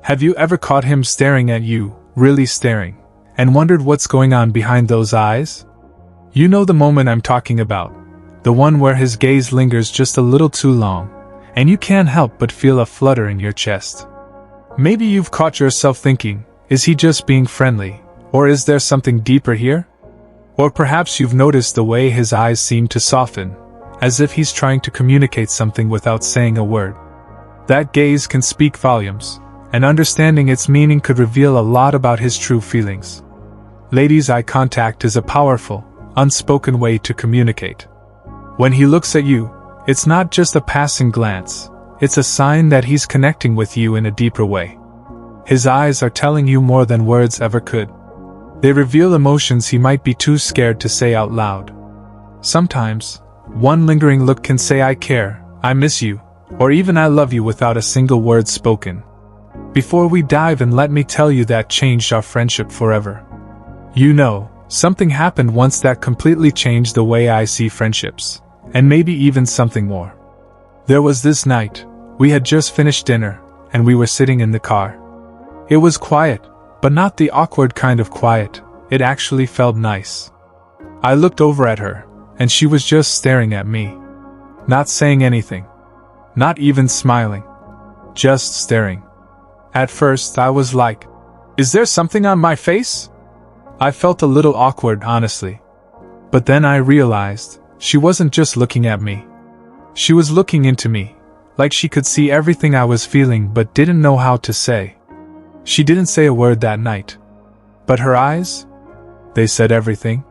Have you ever caught him staring at you, really staring, and wondered what's going on behind those eyes? You know the moment I'm talking about, the one where his gaze lingers just a little too long, and you can't help but feel a flutter in your chest. Maybe you've caught yourself thinking, is he just being friendly, or is there something deeper here? Or perhaps you've noticed the way his eyes seem to soften, as if he's trying to communicate something without saying a word. That gaze can speak volumes, and understanding its meaning could reveal a lot about his true feelings. Ladies, eye contact is a powerful, unspoken way to communicate. When he looks at you, it's not just a passing glance, it's a sign that he's connecting with you in a deeper way. His eyes are telling you more than words ever could. They reveal emotions he might be too scared to say out loud. Sometimes, one lingering look can say I care, I miss you, or even I love you without a single word spoken. Before we dive in, let me tell you that changed our friendship forever. You know, something happened once that completely changed the way I see friendships, and maybe even something more. There was this night, we had just finished dinner, and we were sitting in the car. It was quiet, but not the awkward kind of quiet, it actually felt nice. I looked over at her, and she was just staring at me. Not saying anything. Not even smiling. Just staring. At first I was like, is there something on my face? I felt a little awkward, honestly. But then I realized, she wasn't just looking at me. She was looking into me, like she could see everything I was feeling but didn't know how to say. She didn't say a word that night. But her eyes? They said everything.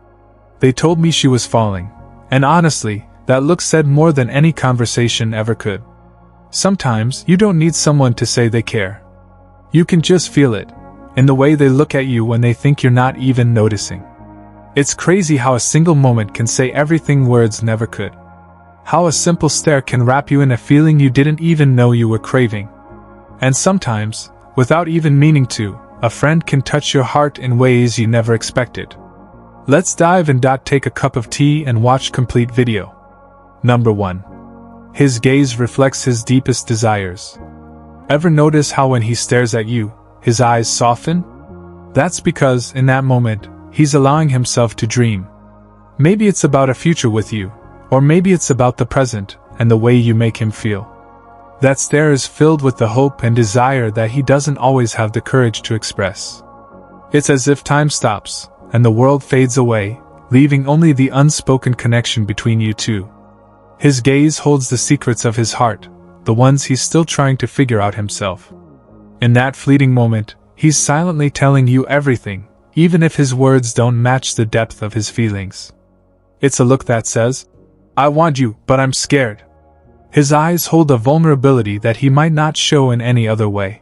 They told me she was falling, and honestly, that look said more than any conversation ever could. Sometimes, you don't need someone to say they care. You can just feel it, in the way they look at you when they think you're not even noticing. It's crazy how a single moment can say everything words never could. How a simple stare can wrap you in a feeling you didn't even know you were craving. And sometimes, without even meaning to, a friend can touch your heart in ways you never expected. Let's dive in. Take a cup of tea and watch complete video. Number 1. His gaze reflects his deepest desires. Ever notice how when he stares at you, his eyes soften? That's because, in that moment, he's allowing himself to dream. Maybe it's about a future with you, or maybe it's about the present and the way you make him feel. That stare is filled with the hope and desire that he doesn't always have the courage to express. It's as if time stops, and the world fades away, leaving only the unspoken connection between you two. His gaze holds the secrets of his heart, the ones he's still trying to figure out himself. In that fleeting moment, he's silently telling you everything, even if his words don't match the depth of his feelings. It's a look that says, I want you, but I'm scared. His eyes hold a vulnerability that he might not show in any other way.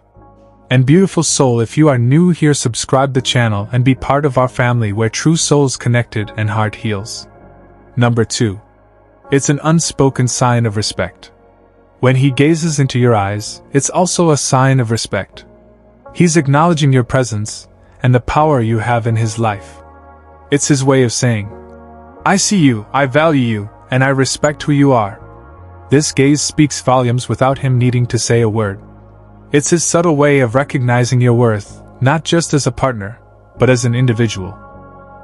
And beautiful soul, if you are new here, subscribe the channel and be part of our family where true souls connected and heart heals. Number 2. It's an unspoken sign of respect. When he gazes into your eyes, it's also a sign of respect. He's acknowledging your presence and the power you have in his life. It's his way of saying, I see you, I value you, and I respect who you are. This gaze speaks volumes without him needing to say a word. It's his subtle way of recognizing your worth, not just as a partner, but as an individual.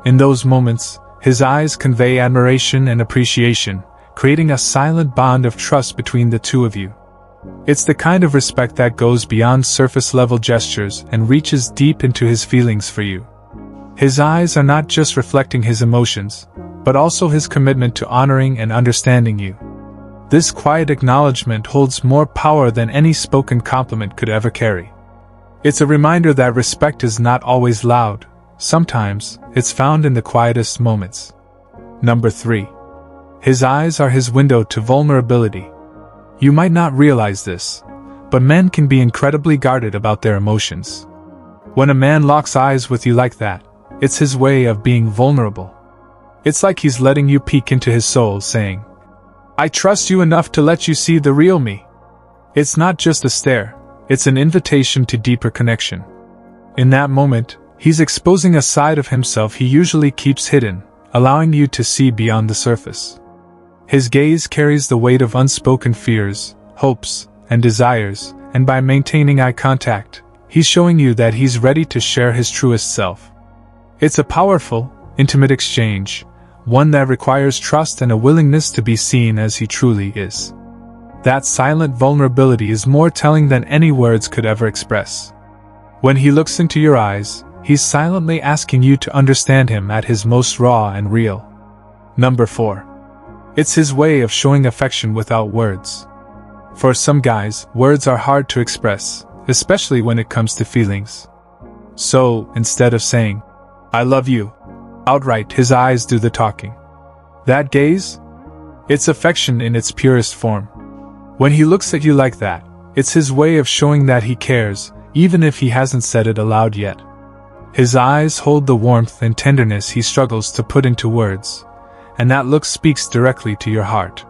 In those moments, his eyes convey admiration and appreciation, creating a silent bond of trust between the two of you. It's the kind of respect that goes beyond surface-level gestures and reaches deep into his feelings for you. His eyes are not just reflecting his emotions, but also his commitment to honoring and understanding you. This quiet acknowledgement holds more power than any spoken compliment could ever carry. It's a reminder that respect is not always loud. Sometimes, it's found in the quietest moments. Number 3. His eyes are his window to vulnerability. You might not realize this, but men can be incredibly guarded about their emotions. When a man locks eyes with you like that, it's his way of being vulnerable. It's like he's letting you peek into his soul, saying, I trust you enough to let you see the real me. It's not just a stare, it's an invitation to deeper connection. In that moment, he's exposing a side of himself he usually keeps hidden, allowing you to see beyond the surface. His gaze carries the weight of unspoken fears, hopes, and desires, and by maintaining eye contact, he's showing you that he's ready to share his truest self. It's a powerful, intimate exchange, one that requires trust and a willingness to be seen as he truly is. That silent vulnerability is more telling than any words could ever express. When he looks into your eyes, he's silently asking you to understand him at his most raw and real. Number 4. It's his way of showing affection without words. For some guys, words are hard to express, especially when it comes to feelings. So, instead of saying, "I love you," outright, his eyes do the talking. That gaze? It's affection in its purest form. When he looks at you like that, it's his way of showing that he cares, even if he hasn't said it aloud yet. His eyes hold the warmth and tenderness he struggles to put into words, and that look speaks directly to your heart.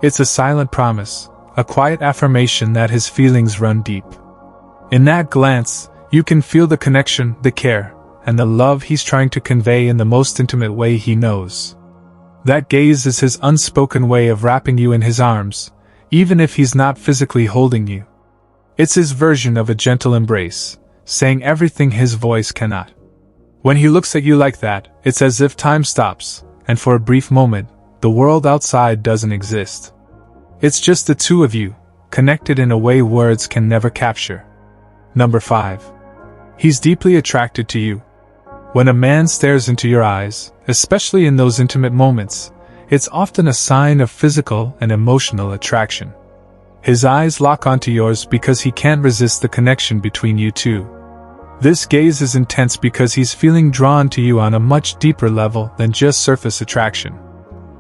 It's a silent promise, a quiet affirmation that his feelings run deep. In that glance, you can feel the connection, the care, and the love he's trying to convey in the most intimate way he knows. That gaze is his unspoken way of wrapping you in his arms, even if he's not physically holding you. It's his version of a gentle embrace, saying everything his voice cannot. When he looks at you like that, it's as if time stops, and for a brief moment, the world outside doesn't exist. It's just the two of you, connected in a way words can never capture. Number 5. He's deeply attracted to you. When a man stares into your eyes, especially in those intimate moments, it's often a sign of physical and emotional attraction. His eyes lock onto yours because he can't resist the connection between you two. This gaze is intense because he's feeling drawn to you on a much deeper level than just surface attraction.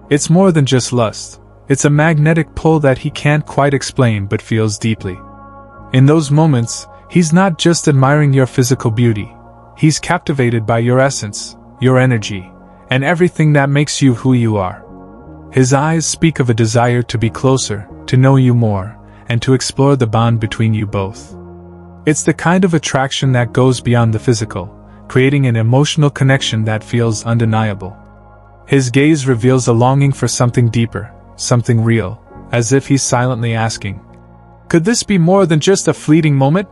It's more than just lust. It's a magnetic pull that he can't quite explain but feels deeply. In those moments, he's not just admiring your physical beauty. He's captivated by your essence, your energy, and everything that makes you who you are. His eyes speak of a desire to be closer, to know you more, and to explore the bond between you both. It's the kind of attraction that goes beyond the physical, creating an emotional connection that feels undeniable. His gaze reveals a longing for something deeper, something real, as if he's silently asking, "Could this be more than just a fleeting moment?"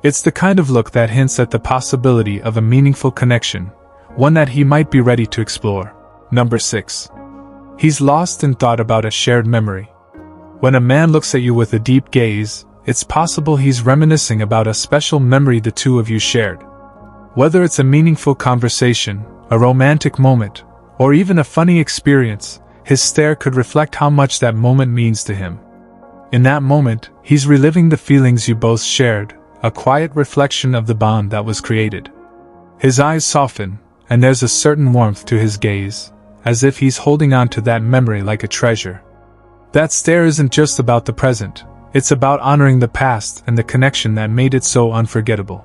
It's the kind of look that hints at the possibility of a meaningful connection, one that he might be ready to explore. Number 6. He's lost in thought about a shared memory. When a man looks at you with a deep gaze, it's possible he's reminiscing about a special memory the two of you shared. Whether it's a meaningful conversation, a romantic moment, or even a funny experience, his stare could reflect how much that moment means to him. In that moment, he's reliving the feelings you both shared, a quiet reflection of the bond that was created. His eyes soften, and there's a certain warmth to his gaze, as if he's holding on to that memory like a treasure. That stare isn't just about the present, it's about honoring the past and the connection that made it so unforgettable.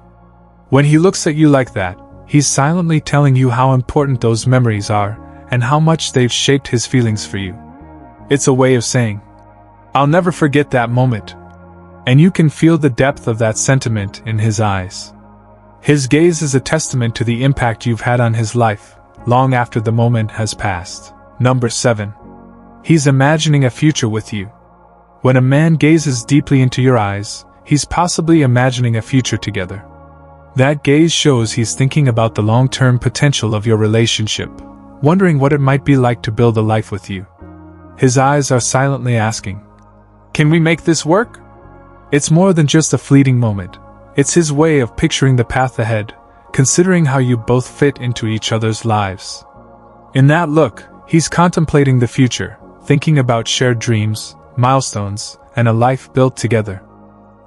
When he looks at you like that, he's silently telling you how important those memories are, and how much they've shaped his feelings for you. It's a way of saying, "I'll never forget that moment." And you can feel the depth of that sentiment in his eyes. His gaze is a testament to the impact you've had on his life, long after the moment has passed. Number 7. He's imagining a future with you. When a man gazes deeply into your eyes, he's possibly imagining a future together. That gaze shows he's thinking about the long-term potential of your relationship, wondering what it might be like to build a life with you. His eyes are silently asking, "Can we make this work?" It's more than just a fleeting moment. It's his way of picturing the path ahead, considering how you both fit into each other's lives. In that look, he's contemplating the future, thinking about shared dreams, milestones, and a life built together.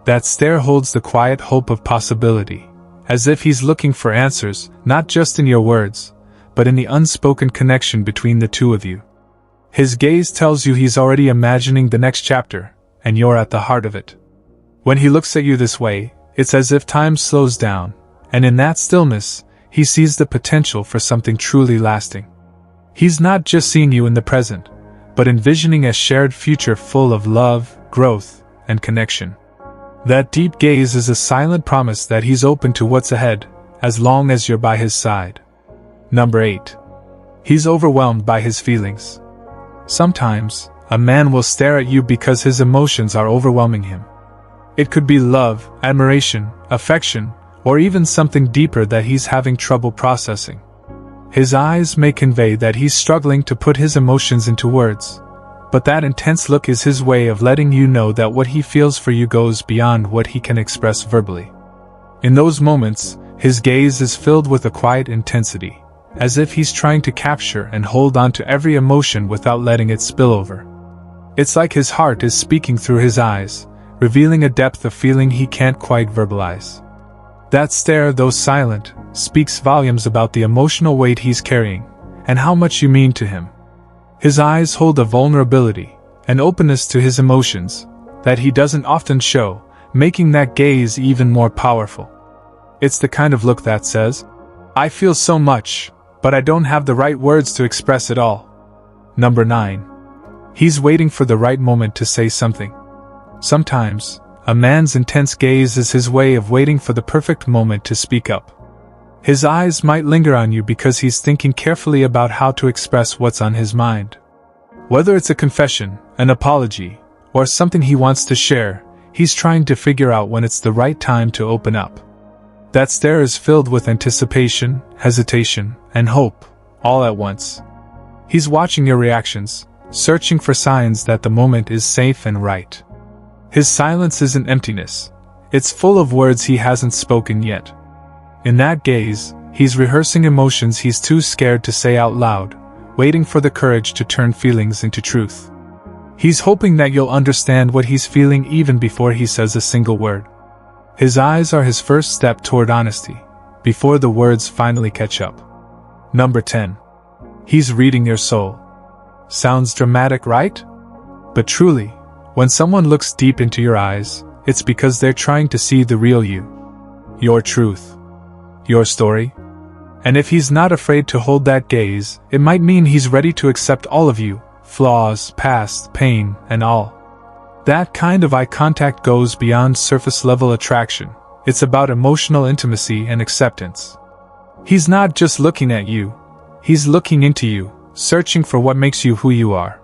That stare holds the quiet hope of possibility, as if he's looking for answers, not just in your words, but in the unspoken connection between the two of you. His gaze tells you he's already imagining the next chapter, and you're at the heart of it. When he looks at you this way, it's as if time slows down, and in that stillness, he sees the potential for something truly lasting. He's not just seeing you in the present, but envisioning a shared future full of love, growth, and connection. That deep gaze is a silent promise that he's open to what's ahead, as long as you're by his side. Number 8. He's overwhelmed by his feelings. Sometimes, a man will stare at you because his emotions are overwhelming him. It could be love, admiration, affection, or even something deeper that he's having trouble processing. His eyes may convey that he's struggling to put his emotions into words, but that intense look is his way of letting you know that what he feels for you goes beyond what he can express verbally. In those moments, his gaze is filled with a quiet intensity, as if he's trying to capture and hold on to every emotion without letting it spill over. It's like his heart is speaking through his eyes, revealing a depth of feeling he can't quite verbalize. That stare, though silent, speaks volumes about the emotional weight he's carrying, and how much you mean to him. His eyes hold a vulnerability, an openness to his emotions, that he doesn't often show, making that gaze even more powerful. It's the kind of look that says, "I feel so much, but I don't have the right words to express it all." Number 9. He's waiting for the right moment to say something. Sometimes, a man's intense gaze is his way of waiting for the perfect moment to speak up. His eyes might linger on you because he's thinking carefully about how to express what's on his mind. Whether it's a confession, an apology, or something he wants to share, he's trying to figure out when it's the right time to open up. That stare is filled with anticipation, hesitation, and hope, all at once. He's watching your reactions, searching for signs that the moment is safe and right. His silence isn't emptiness. It's full of words he hasn't spoken yet. In that gaze, he's rehearsing emotions he's too scared to say out loud, waiting for the courage to turn feelings into truth. He's hoping that you'll understand what he's feeling even before he says a single word. His eyes are his first step toward honesty, before the words finally catch up. Number 10. He's reading your soul. Sounds dramatic, right? But truly, when someone looks deep into your eyes, it's because they're trying to see the real you. Your truth. Your story. And if he's not afraid to hold that gaze, it might mean he's ready to accept all of you, flaws, past, pain, and all. That kind of eye contact goes beyond surface-level attraction. It's about emotional intimacy and acceptance. He's not just looking at you. He's looking into you, searching for what makes you who you are.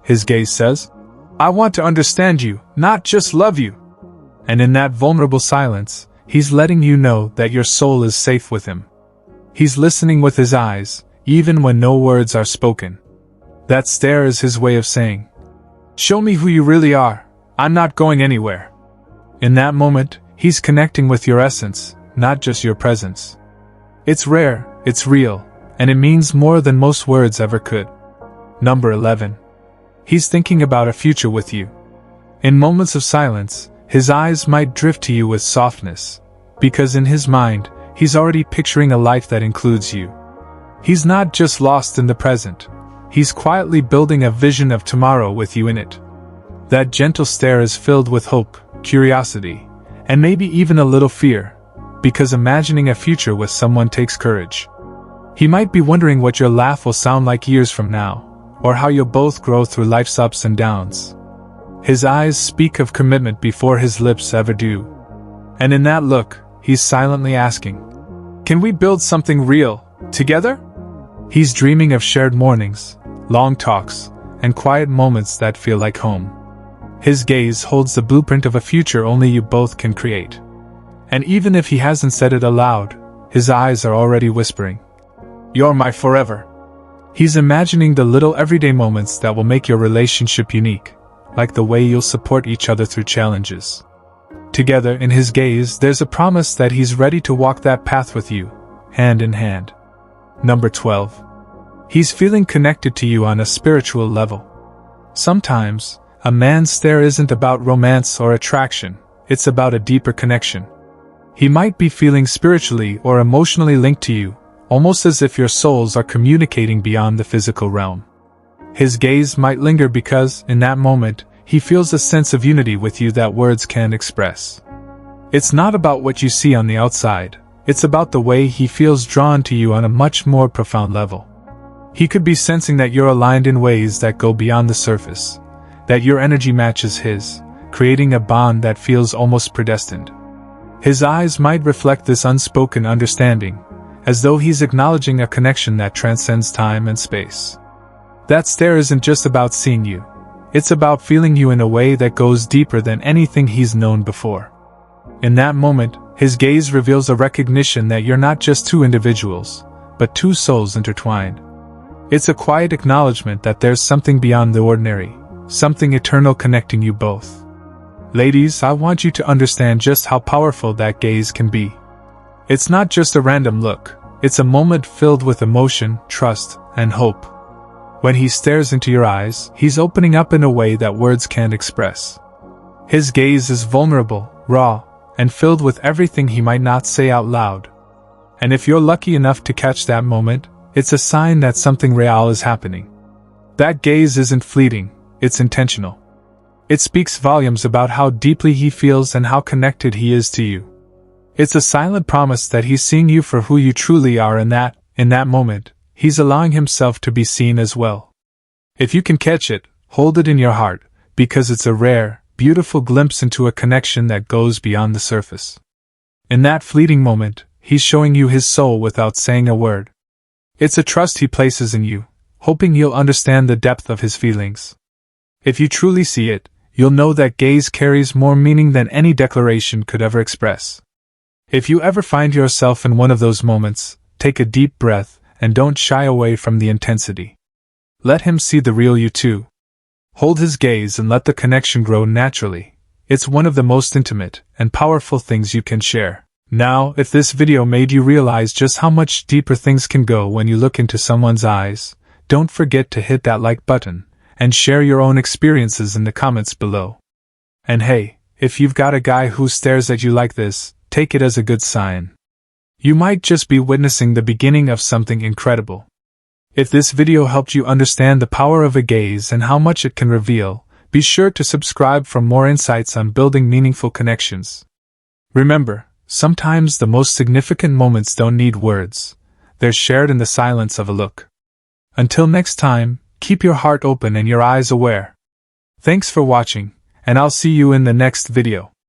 His gaze says, "I want to understand you, not just love you." And in that vulnerable silence, he's letting you know that your soul is safe with him. He's listening with his eyes, even when no words are spoken. That stare is his way of saying, "Show me who you really are. I'm not going anywhere." In that moment, he's connecting with your essence, not just your presence. It's rare, it's real, and it means more than most words ever could. Number 11. He's thinking about a future with you. In moments of silence, his eyes might drift to you with softness, because in his mind, he's already picturing a life that includes you. He's not just lost in the present. He's quietly building a vision of tomorrow with you in it. That gentle stare is filled with hope, curiosity, and maybe even a little fear, because imagining a future with someone takes courage. He might be wondering what your laugh will sound like years from now, or how you'll both grow through life's ups and downs. His eyes speak of commitment before his lips ever do. And in that look, he's silently asking, "Can we build something real, together?" He's dreaming of shared mornings, long talks, and quiet moments that feel like home. His gaze holds the blueprint of a future only you both can create. And even if he hasn't said it aloud, his eyes are already whispering, "You're my forever." He's imagining the little everyday moments that will make your relationship unique, like the way you'll support each other through challenges. Together, in his gaze, there's a promise that he's ready to walk that path with you, hand in hand. Number 12. He's feeling connected to you on a spiritual level. Sometimes, a man's stare isn't about romance or attraction, it's about a deeper connection. He might be feeling spiritually or emotionally linked to you, almost as if your souls are communicating beyond the physical realm. His gaze might linger because, in that moment, he feels a sense of unity with you that words can't express. It's not about what you see on the outside, it's about the way he feels drawn to you on a much more profound level. He could be sensing that you're aligned in ways that go beyond the surface, that your energy matches his, creating a bond that feels almost predestined. His eyes might reflect this unspoken understanding, as though he's acknowledging a connection that transcends time and space. That stare isn't just about seeing you. It's about feeling you in a way that goes deeper than anything he's known before. In that moment, his gaze reveals a recognition that you're not just two individuals, but two souls intertwined. It's a quiet acknowledgement that there's something beyond the ordinary, something eternal connecting you both. Ladies, I want you to understand just how powerful that gaze can be. It's not just a random look, it's a moment filled with emotion, trust, and hope. When he stares into your eyes, he's opening up in a way that words can't express. His gaze is vulnerable, raw, and filled with everything he might not say out loud. And if you're lucky enough to catch that moment, it's a sign that something real is happening. That gaze isn't fleeting, it's intentional. It speaks volumes about how deeply he feels and how connected he is to you. It's a silent promise that he's seeing you for who you truly are and that, in that moment, he's allowing himself to be seen as well. If you can catch it, hold it in your heart, because it's a rare, beautiful glimpse into a connection that goes beyond the surface. In that fleeting moment, he's showing you his soul without saying a word. It's a trust he places in you, hoping you'll understand the depth of his feelings. If you truly see it, you'll know that gaze carries more meaning than any declaration could ever express. If you ever find yourself in one of those moments, take a deep breath and don't shy away from the intensity. Let him see the real you too. Hold his gaze and let the connection grow naturally. It's one of the most intimate and powerful things you can share. Now, if this video made you realize just how much deeper things can go when you look into someone's eyes, don't forget to hit that like button and share your own experiences in the comments below. And hey, if you've got a guy who stares at you like this, take it as a good sign. You might just be witnessing the beginning of something incredible. If this video helped you understand the power of a gaze and how much it can reveal, be sure to subscribe for more insights on building meaningful connections. Remember, sometimes the most significant moments don't need words. They're shared in the silence of a look. Until next time, keep your heart open and your eyes aware. Thanks for watching, and I'll see you in the next video.